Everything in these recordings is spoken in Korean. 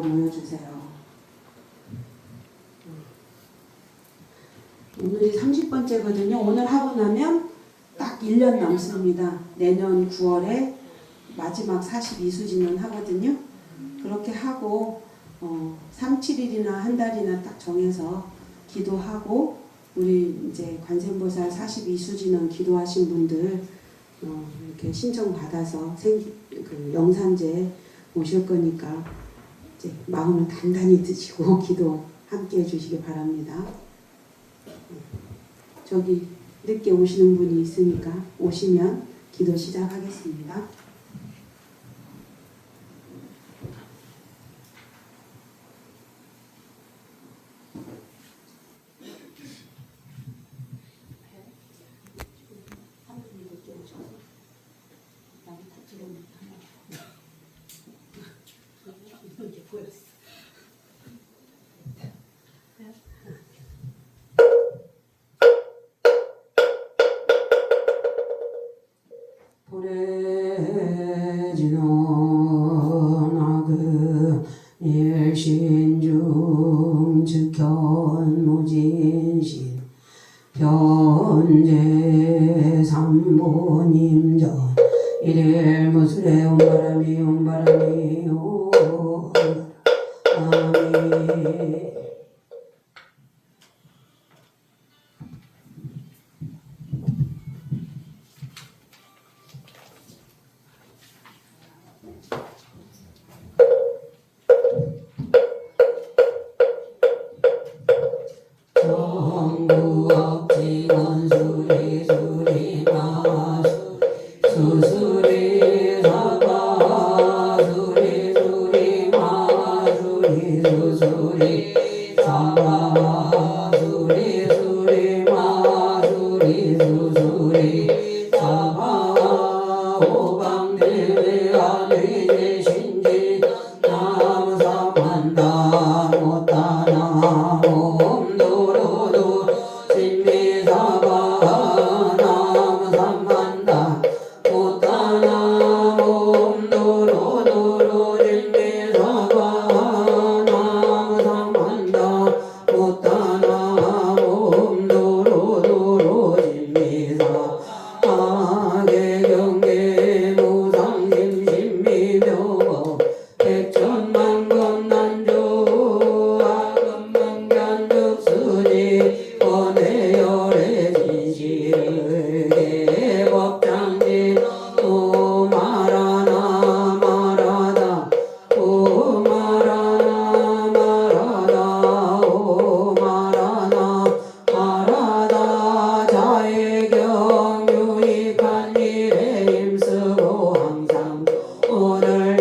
모여주세요. 오늘이 30번째거든요. 오늘 하고 나면 딱 1년 남습니다. 내년 9월에 마지막 42수진은 하거든요. 그렇게 하고 3, 7일이나 한 달이나 딱 정해서 기도하고 우리 이제 관세음보살 42수진은 기도하신 분들 이렇게 신청받아서 그 영산제 오실 거니까 이제 마음을 단단히 드시고 기도 함께 해주시기 바랍니다. 저기 늦게 오시는 분이 있으니까 오시면 기도 시작하겠습니다. 보래지노나그 일신중 즉현무진신 현재 삼보님전 일일무술에 온바람이 온바람이 온바람이 정부업지원 수리 수리 마수 수수리 사바 수리 수리 마수리 수수리 사바 수리 수리 마수리 수수리 사바 오방대회 안의제 신지 남사만다 못다나 옴도로도 진미사바 남삼만다 못다나 옴도로도로 진미사바 남삼만다 못다나 옴도로도로 진미사 아계경계 무상심심미묘법 백천만건 난조 아금만견득수지 번외열의 진실을 개법장지 오 말하나 말하다 오 말하나 말하다 오 말하나 말하다 자의경 유익한 일에 힘쓰고 항상 오늘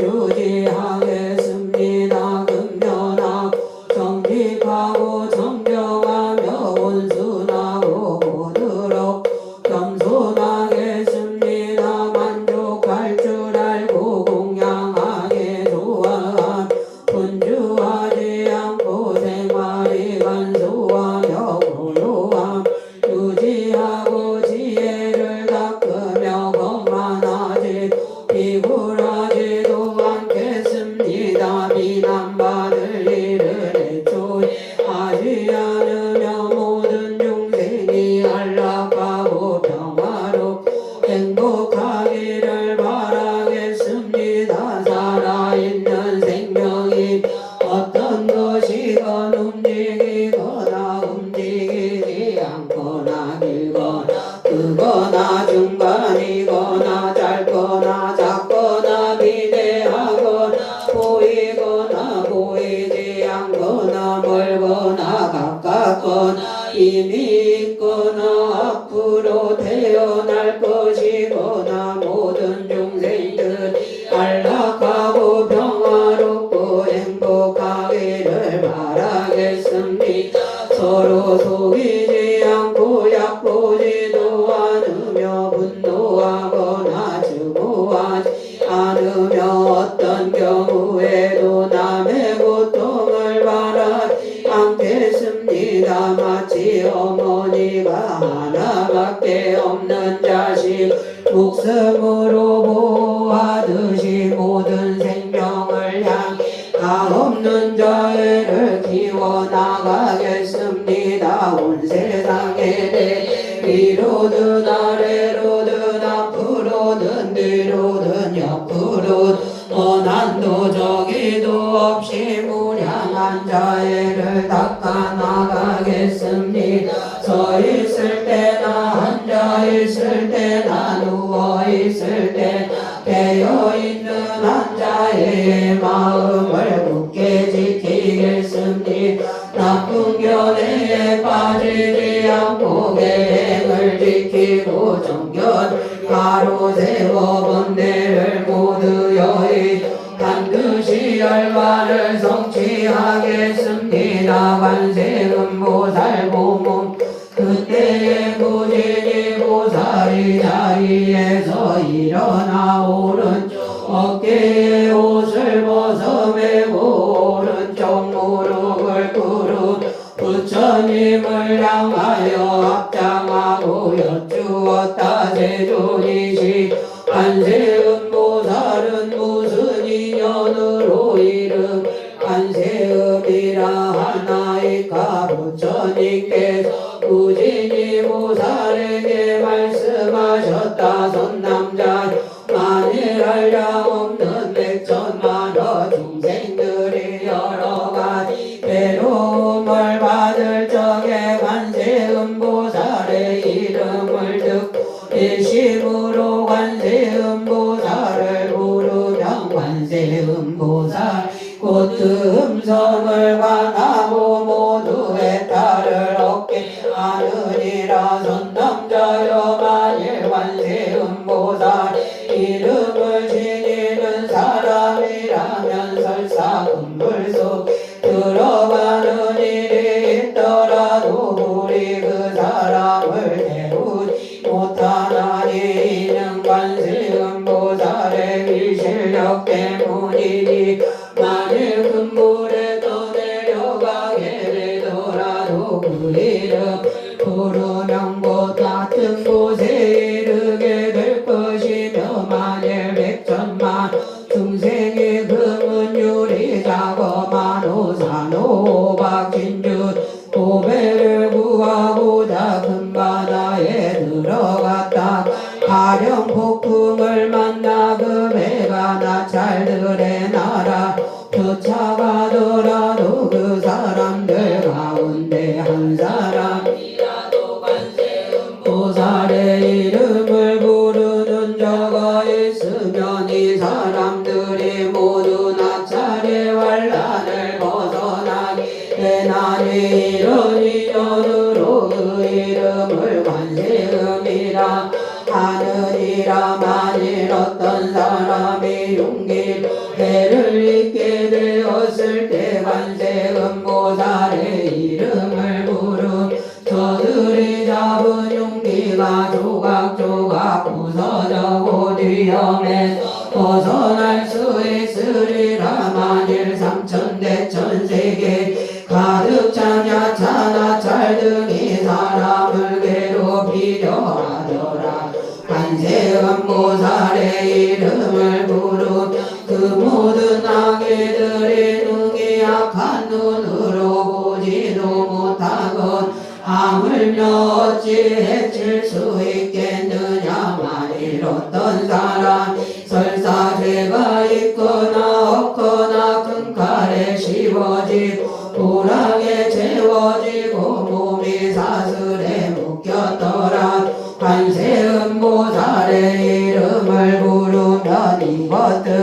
유지하겠습니다. 금연하고 정직하고 정정하며 온순하고 모두로 겸손하겠습니다. 만족할 줄 알고 공양하게 좋아함 분주하지 않고 생활이 간소하며 고요함 유지하고 지혜를 닦으며 거만하지 비굴하지도 않겠습니다. 비난받을 일을 애초에 하지 않으며 모든 중생이 안락하고 평화롭고 행복하기를 바라겠습니다. 살아있는 생명이 어떤 것이건 움직이거나 움직이지 않거나 길거나 크거나 중간이거나 짧거나 작거나 비대하거나 보이거나 보이지 않거나 멀거나 가깝거나 이미 있거나 앞으로 태어날 것이거나 모든 중생들이 안락하고 평화롭고 행복하기를 바라겠습니다. 서로 속이지 않고 약보지도 않으며 분노하거나 증오하지 않으며 어떤 경우에도 남의 고통을 바라지 않겠습니다. 마치 어머 모든 자애를 키워나가겠습니다. 온 세상에 위로든 아래로든 앞으로든 뒤로든 옆으로든 원한도 저기도 없이 무량한 자애를 닦아나가겠습니다. 서 있을 때나 앉아 있을 때나 누워 있을 때 깨어 있는 한 자의 마음을 굳게 지키겠습니다. 나쁜 견해에 빠지지 않고 계행을 지키고 정견 가로세워 번뇌를 모두 여의 반드시 열반을 성취하겠습니다. 관세음보살 보문 그때의 무진이 보살이 자리에서 일어나 오른쪽 어깨에 옷을 벗어매고 오른쪽 무릎을 꿇은 부처님을 향하여 합장하고 여쭈었다. 세존이시 관세음보살은 무슨 인연으로 이름 관세음이라 하나이까. 부처님께서 무진이 보살에게 말씀하셨다. 선남자 만일 한량 없는 백천만여 중생들이 여러가지 괴로움을 받을 적에 관세음보살의 이름을 듣고 일심으로 관세음보살을 부르면 관세음보살 곧 음성을 관하고 모두의 딸을 얻게 하느니라. 선남자여 만일 관세음보살 이름을 지니는 사람이라면 설사 금불속 들어가는 일이 있더라도 우리 그 사람을 태우지 못하나니 이는 관세음보살의 위실력 때문이니. 만일 금물에 떠내려가게 되더라도 그 이름 부르면 곧 같은 곳에 이르게 될 것이며 만일 백천만 중생이 금은 유리 작업만 오산호 박진주 도배를 구하고자 금바다에 들어갔다. 가령 폭풍을 만나 그 배가 나찰들의 나라 쫓아가더라도 그 사람들 가운데 한 사람이라도 관세음보살의 이름을 부르는 자가 있으면 이 사람들이 모두 나찰의 환난을 벗어나게 되나니. 이런 인연으로 그 이름을 관세음이라 하느니라. 만일 어떤 사람이 용기로 해를 잊게 되었을 때 관세음보살의 이름을 부르 저들이 잡은 용기가 조각조각 부서져고 위험에서 벗어날 수 있으리라. 만일 삼천대천세계 가득 찬 야차나 찰 등이 사람을 괴롭히려 하더라. 관세음보살의 이름을 부르면 그 모든 악의들이 능히 악한 눈으로 보지도 못하건 하물며 어찌 해칠 수 있겠느냐. 만일 어떤 사람 설사 죄가 있거나 없거나 큰 칼에 씹어지고 도랑에 채워지고 몸이 사슬에 묶였더라. 관세음보살의 이름을 부르면 이것들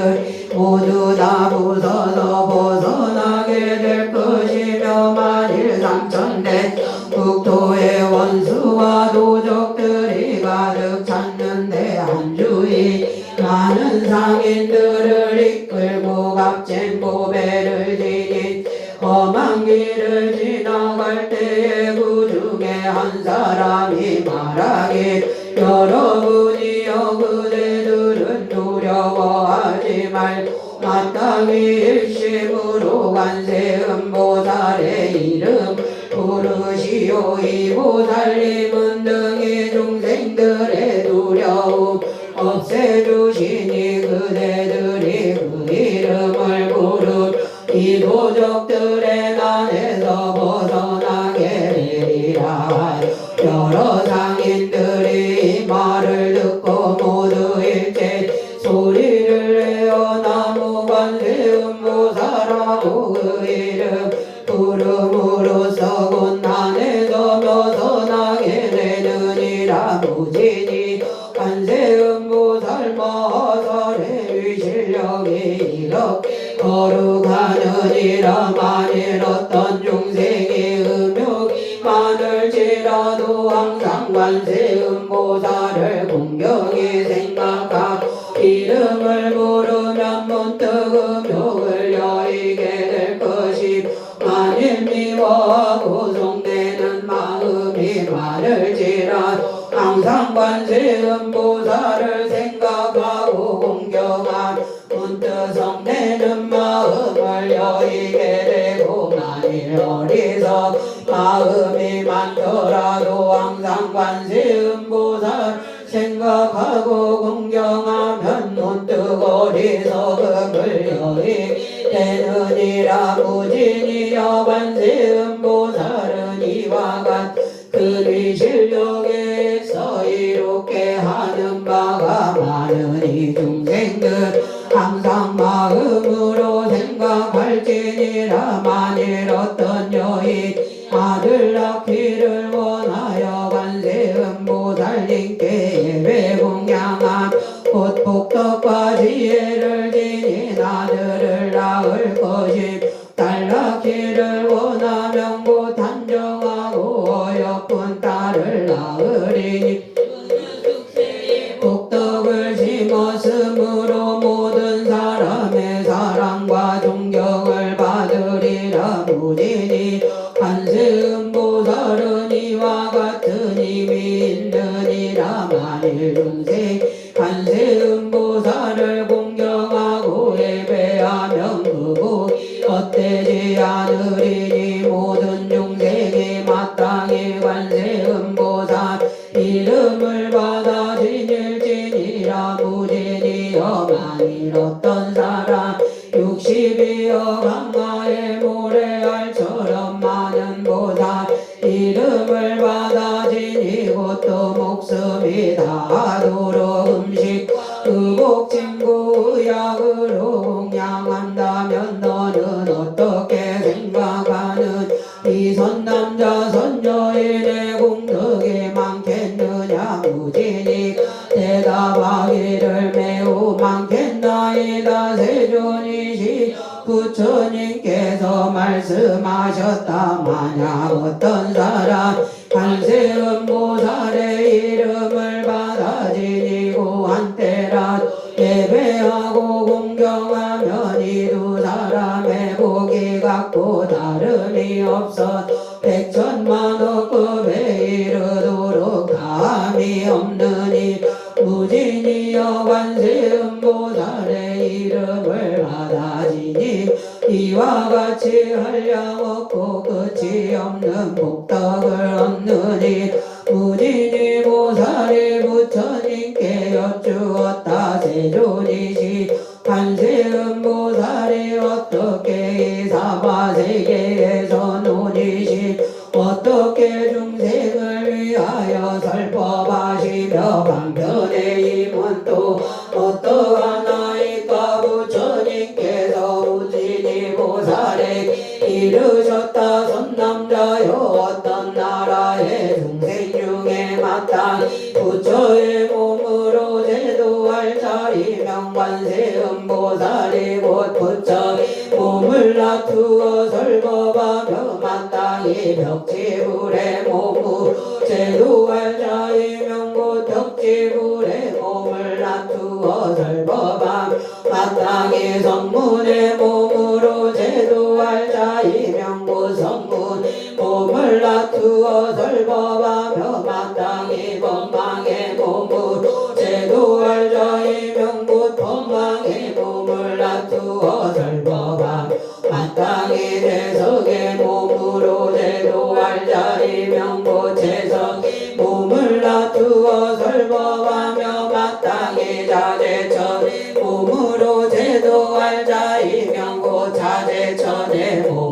모두 다 부서서 벗어나게 될 것이며 만일 삼천대 국토의 원수와 도적들이 가득 찼는데 한 주위 많은 상인들을 이끌고 값진 보배를 지닌 험한 길을 지나갈 때에 그 중에 한 사람이 말하길 여러분이여 그대들은 두려워하지 말고 마땅히 일심으로 관세음보살의 이름 부르시오. 이 보살님은 등이 중생들의 두려움 없애주시니 그대들이 그 이름을 부르 이 도적 적들의 난에서 벗어나게 되리라. 여러 상인들이 이 말을 듣고 모두 일제 소리를 내어 나무 관세음보살하고 그 이름 부름으로써 곧 난에서 벗어나게 되느니라. 무진이 관세음보살 마하살의 실력이 이렇게 거룩하느니라. 만일 어떤 중생이 음욕이 많을지라도 항상 관세음보살을 공경히 생각하고 이름을 부르면 문득 음욕을 여의게 될 것이 만일 미워하고 송되는 마음이 많을지라도 항상 관세음보살을 생각하고 공경한 문득 성내는 마음을 여의게 되고 만일 어리석 마음이 많더라도 항상 관세음보살 생각하고 공경하면 문득 어리석음을 여의게 되느니라. 무진이여 관세음보살은 이와 같은 그의 실력에서 이롭게 하는 바가 많으니 중생들 항상 마음으로 생각할지니라. 만일 어떤 여인 아들 낳기를 원하여 관세음보살님께 예배 공양함 곧 복덕과 지혜를 지닌 아들을 낳을 것임. 딸 낳기를 원하면 곧 단정하고 어여쁜 딸을 낳으리니 복덕을 심었으므로 모든 사람의 사랑과 존경을 받으리라. 무진이 관세음보살은 이와 같은 힘이 있느니라. 만일 중생 관세음보살을 공경하고 예배하면 그복이 헛되지 않으리니 모든 중생이 마땅히 관세음보살 이름을 받아 지닐지니라. 무진이여 만일 어떤 사람 60이여 강가의 모래알처럼 많은 보살 이름을 받아 지니고 또 목숨이 다하도록 음식 의복 친구 의약으로 공양한다면 너는 어떻게 생각하는 이 선남자 선여인의 공덕이 많겠느냐. 무진이 대답하기를 매우 많겠나이다. 세존이시 부처님께서 말씀하셨다. 만약 어떤 사람 관세음보살의 이름을 받아 지니고 한때라도 예배하고 공경하면 이 두 사람의 복이 같고 다름이 없어 백천만억급에 이르도록 감이 없느니 무진이여 관세음보살의 이름을 받아 지니 이와 같이 한량없고 끝이 없는 복덕을 얻느니 무진이 보살이 부처님께 여쭈었다. 세존이시 관세음보살이 어떻게 이 사바세계에서 논이시 어떻게 중생을 위하여 설법하시며 방편의 힘은 또 어떠하나이까. 부처님께서 무진이 보살에게 이르셨다. 선남자여 어떤 나라의 중생 중에 마땅히 부처의 몸으로 제도할 자이명 관세음보살이 곧 부처의 몸을 놔두어 설법하며 마땅히 벽지불의 몸으로 제도할 자이명 곧 벽지불의 몸을 놔두어 설법하며 마땅히 성문의 몸으로 제도할 자이명 곧 성문의 몸을 놔두어 설법하며 마땅히 법망의 몸으로 제도할 자이명 곧 법망의 몸을 놔두어 설법하며 마땅히 재석의 몸으로 제도할 자이명 곧 재석의 몸을 놔두어 설법하며 마땅히 자재천의 몸으로 제도할 자이명 곧 자재천의 몸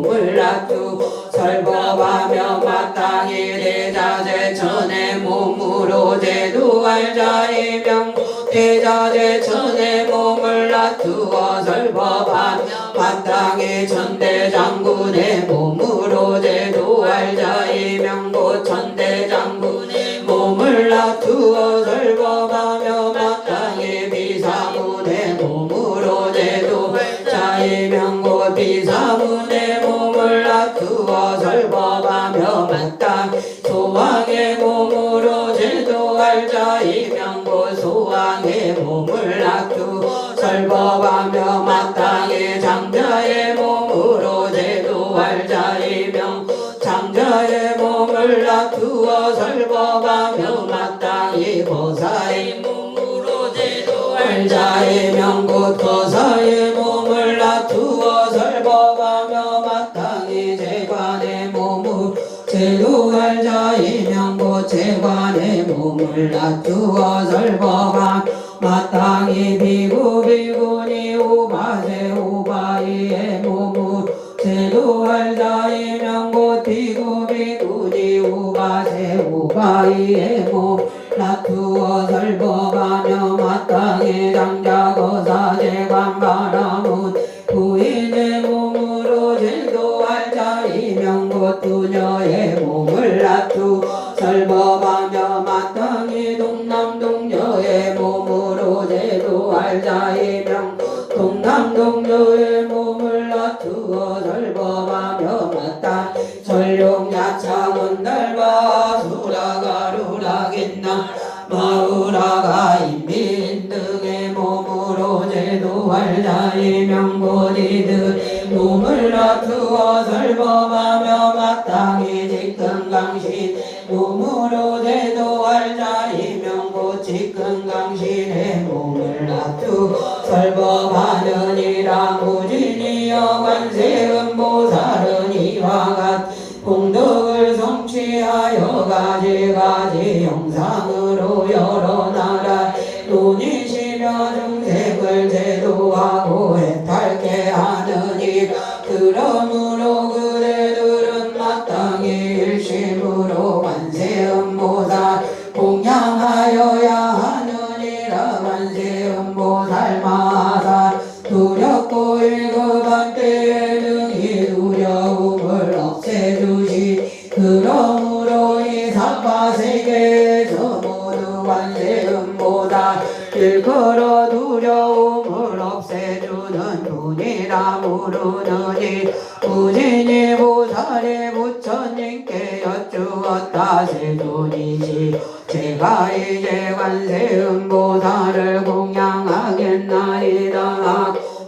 설법하며 마땅히 대자재천의 몸으로 제도할 자의 명고 대자재천의 몸을 놔두어 설법하며 마땅히 천대장군의 몸으로 제도할 자의 명고 천대장군의 몸을 놔두어 설법하며 마땅히 비사문의 몸으로 제도할 자의 명고 비사문의 몸을 놔두어 설법하며 마땅히 소왕의 몸으로 제도할 자의 명고 소왕의 몸을 놔두어 설법하며 마땅히 장자의 몸으로 제도할 자의 명고 장자의 몸을 놔두어 설법하며 마땅히 거사의 몸으로 제도할 자의 명고 거사의 몸을 놔두어 설법하며 마땅히 재관의 몸을 제도할 자의 명고 재관의 몸을 놔두어 설법하며 마땅히 비구 비구니 오바세 오바이의 몸을 제도할 자의 명고 비구 비구니 오바세 오바이의 몸 놔두어 설법하며 마땅히 장자 거사 재관 바라문 부인의 몸으로 제도할 자의 명고 두녀의 몸을 놔두어 설법하며 마땅히 동남동녀의 몸으로 제도할 자의 명고 동남동녀의 몸을 놔두어 설법하며 마땅히 설룡야창은 날바 수라가루라긴나 마우라가 인민 등의 몸으로 제도할 자의 명고지들의 몸을 놔두어 설법하며 마땅히 직근강신 몸으로 제도할 자의 명고 직근강신의 몸을 놔두어 설법하느니라 무진이여 관세음보살은 이와 같 공덕을 성취하여 가지가지 형상으로 여러 나라 논이시며 중생을 제도하고 해탈케 하느니 그러므로 그대들은 마땅히 일심으로 관세음보살 공양하여야 하느니라. 관세음보살 마사 두렵고 일급한 때에 능히 두려움을 없애주시 그러므로 이 사파세계에서 모두 관세음보살 일컬어 두려움을 없애주는 분이라 부르느니 무진이 보살이 부처님께 여쭈었다. 세존이시 제가 이제 관세음보살을 공양하겠나이다.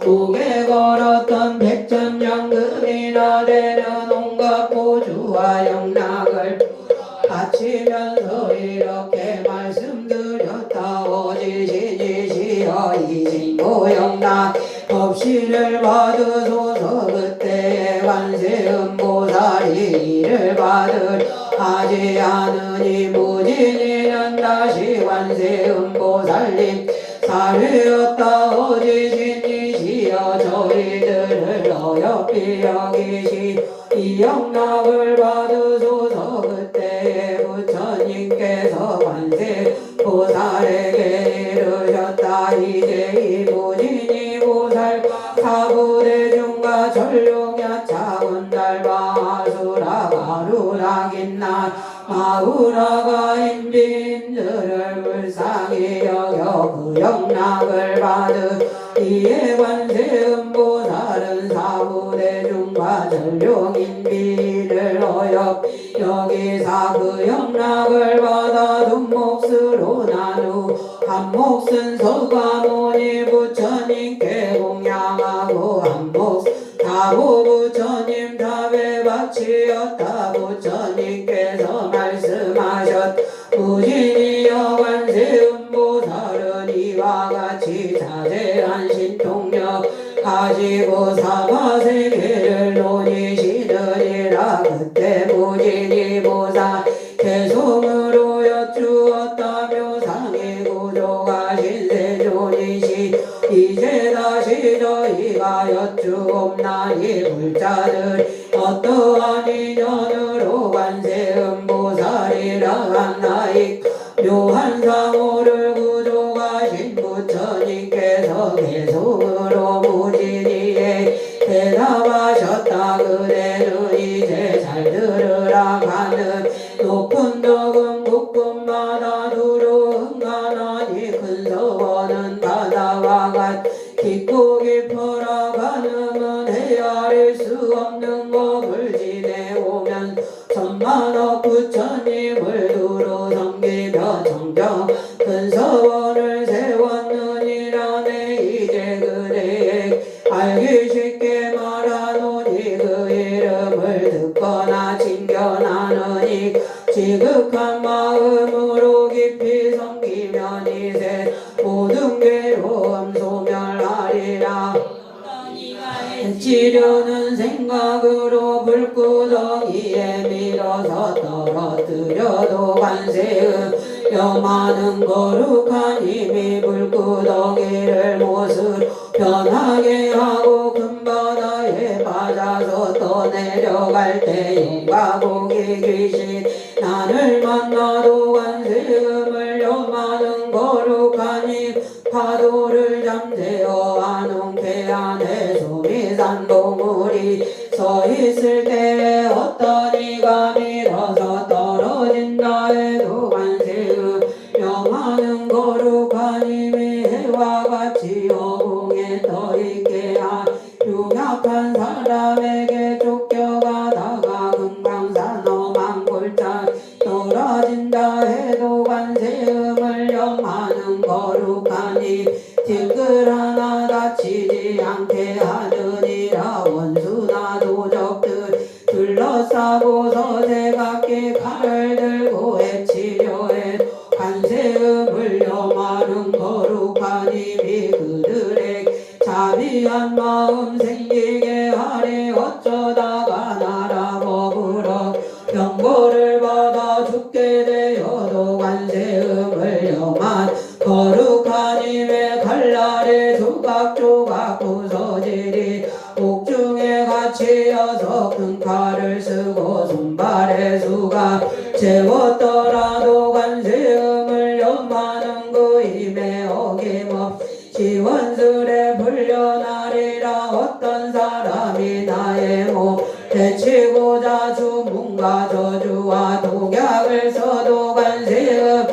목에 걸었던 백전양금이나 되는 온갖 보주와 영락을 바치면서 이렇게 말씀드렸다. 오지시지시여 이신고영락 법시를 받으소서. 그때에 관세음보살이 이를 받으려 하지 않으니 무진이는 다시 관세음보살님 사르였다. 오지시지시여 저희들을 어여삐 여기시 이 영락을 받으소서. 그때에 부처님께서 관세보살에게 이르셨다. 이제 이 무진이 보살과 사부대중과 전룡야차군 달바수라 가루라긴나 마우라가 인빈들을 불쌍히 여겨 그 영락을 받으 이에 관세음보살은 사부대중과 전룡인비를 어여 여기사 그 영락을 받아 두 몫으로 나누 한 몫은 서가모니 부처님께 공양하고 한 몫 다보 부처님 답에 바치었다. 부처님께서 말씀하셨 무진이여 관세음보살은 이와 같이 자제한 신통력 가지고 사바세계를 논이시느니라. 그때 무진이 보살 개송으로 여쭈었다며 상의 구조가 신세존이시 이제 다시 저희가 여쭈옵나니 불자들 어떠한 인연으로 관세음보살이라 한나이까 묘한 상호를 구조하신 부처님께서 계속으로 무진이에 대답하셨다. 그대는 이제 잘 들으라. 가는 높은 덕은 국분마다 두루 흥하나니 큰 서원은 바다와 같 깊고 깊어라. 가늠은 헤아릴 수 없는 법을 지내오면 천만억 부처님을 두루 섬기며 정정 큰 서원을 세웠느니라네. 이제 그대에게 알기 쉽게 말하노니 그 이름을 듣거나 칭견하느니 지극한 마음으로 깊이 섬기면 이제 모든 괴로움 소멸하리라. 치려는 생각으로 불구덩이에 밀어서 떨어뜨려도 관세음 많은 거룩한 힘이 불구덩이를 못으로 변하게 하고 큰 바다에 빠져서 떠내려갈 때 용과 복이 귀신 나를 만나도 관세음을 많은 거룩한 힘 파도를 잠재워 안홍태 안에 소미산 동물이 서 있을 때 어떤 이가 밀어서 떨어진다 해도 관세음 많은 거룩한 힘이 해와 같이 어공에 떠있게 한 흉악한 사람에게 쫓겨가다가 금강산 험한 골짜 떨어진다 해도 관세음을 많은 거룩한 힘 뒷글 하나 다치지 않게 하느니라. 원수나 도적들 둘러싸고서 제각기 칼을 들고 해치려 해도 관세음을 많은 거룩한 힘이 그들에게 자비한 마음 생기게 하리. 어쩌다가 나라 법으로 병고를 받아 죽게 되어도 관세음을 많은 거룩한 힘의 칼날에 조각조각 부서지리. 옥중에 갇히어서 큰 칼을 쓰고 손발에 수가 채웠더라도 관세음을 많은 그 힘에 어김없이 원술에 불려나리라. 어떤 사람이 나의 몸 해치고자 주문과 저주와 독약을 써도 관세음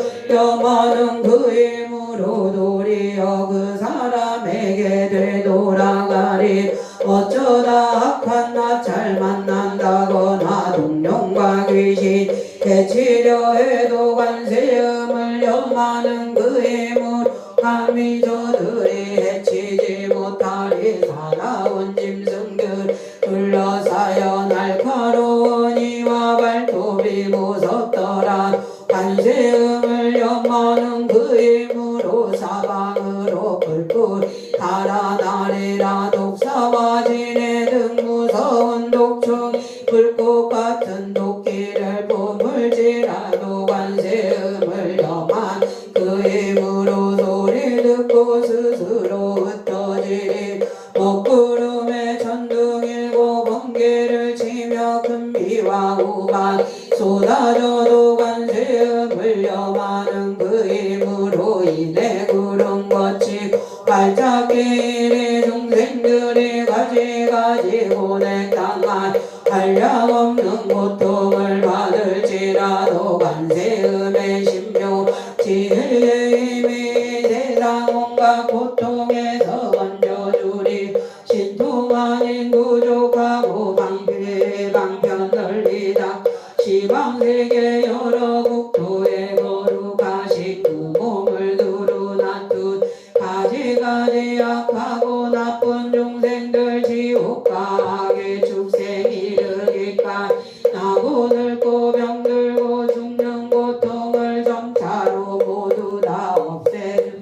많은 그 힘으로 도리어 그 사람에게 되돌아가리. 어쩌다 악한 낯을 만난다거나 동룡과 귀신 해치려 해도 관세음을 많은 그 힘으로 감히 저들이 해치지 못하리. 살아온 짐승들 둘러싸여 날카로운 이와 발톱이 무섭더라. 관세음을 많은 그 힘으로 사방으로 불불 달아나리라. 독사와 지네 등 무서운 독충 불꽃 같은 도끼를 뿜을지라도 관세음을 많은 그 힘으로 소리 듣고 스스로 흩어지리. 먹구름에 천둥 일곱 번개를 치며 큰 비와 우박 쏟아져도 관세음을 많은 그 힘으로 인해 구름 거치고 발작기일에 중생들이 가지가지 고뇌당한 한량없는 고통을 받을지라도 관세음의 신묘 지혜의 힘이 세상 온갖 고통에서 건져주리. 신통 아닌 부족하고 방편 널리다 시방세계 여러 국토에 거룩하신 그 몸을 두루 놔둔 가지가지 악하고 나쁜 중생들 지옥과 악의 축생 이르기까 나고 늙고 병들고 죽는 고통을 점차로 모두 다 없애주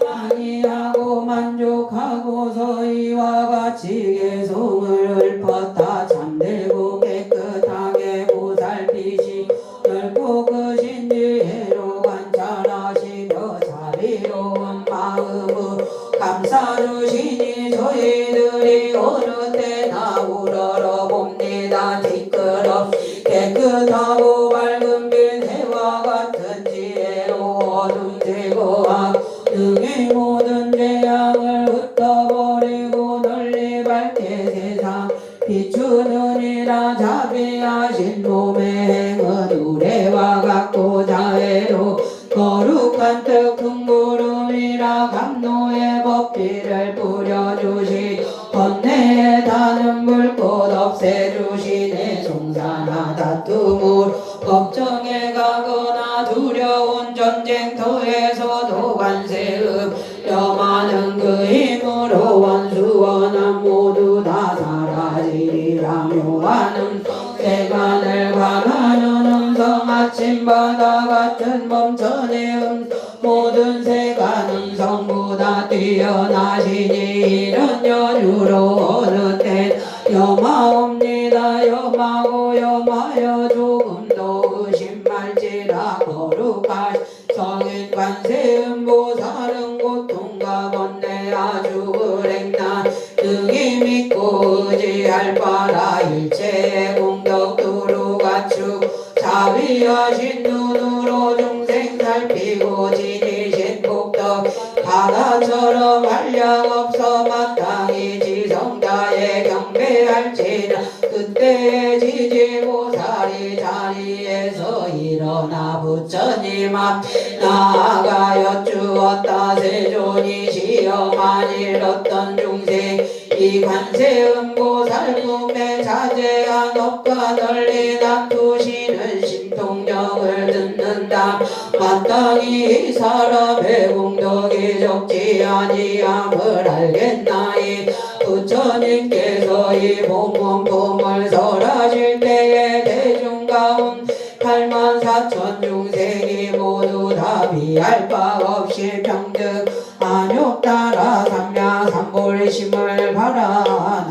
아니하고 만족하고서 이와 같이 개송을 읊었다. 잠들고 깨끗하게 보살피시 우러러봅니다. 뒤끝없이 깨끗하고 밝은 빛 해와 같은 지혜로 어둠 제거하고 능히 모든 재앙을 흩어버리고 널리 밝게 세상 비추느니라. 자비하신 몸의 행은 우레와 같고 자애로 거룩한 뜻 큰 구름이라. 감노의 법비를 뿌려주시 번뇌에 타는 불꽃 없애주시네. 송사나 다툼을 걱정에 가거나 두려운 전쟁터에서도 관세음 염하는 그 힘으로 원수원한 모두 다 사라지리라. 묘하는 세간을 관하는 음성 아침바다 같은 멈춰내 모든 세간 음성보다 뛰어나시니 이런 연유로 어느 때 염하옵니다. 염하고 염하여 조금도 의심 말지라. 거룩하신 성인 관세음보살은 고통과 번뇌 아주 불행난 능히 믿고 의지할 바라. 일체의 공덕 두루 갖추 자비하신 눈으로 중생 살피고 지니신 복덕 바다처럼 한량없어 마땅히 지성자에 경배할지라. 그때의 지지보살이 자리에서 일어나 부처님 앞 나아가여 주었다. 세존이시여 만일 어떤 중생 이 관세음보살 꿈에 자제한 업과 널리 놔두시는 신통력을 듣는다. 마땅히 이 사람의 공덕이 적지 아니함을 알겠나이. 부처님께서 이 본문품을 설하실 때에 대중 가운 84,000 중생이 모두 다 비할 바 없이 평등 안욕 따라 삼야 삼볼심을 바라나니라.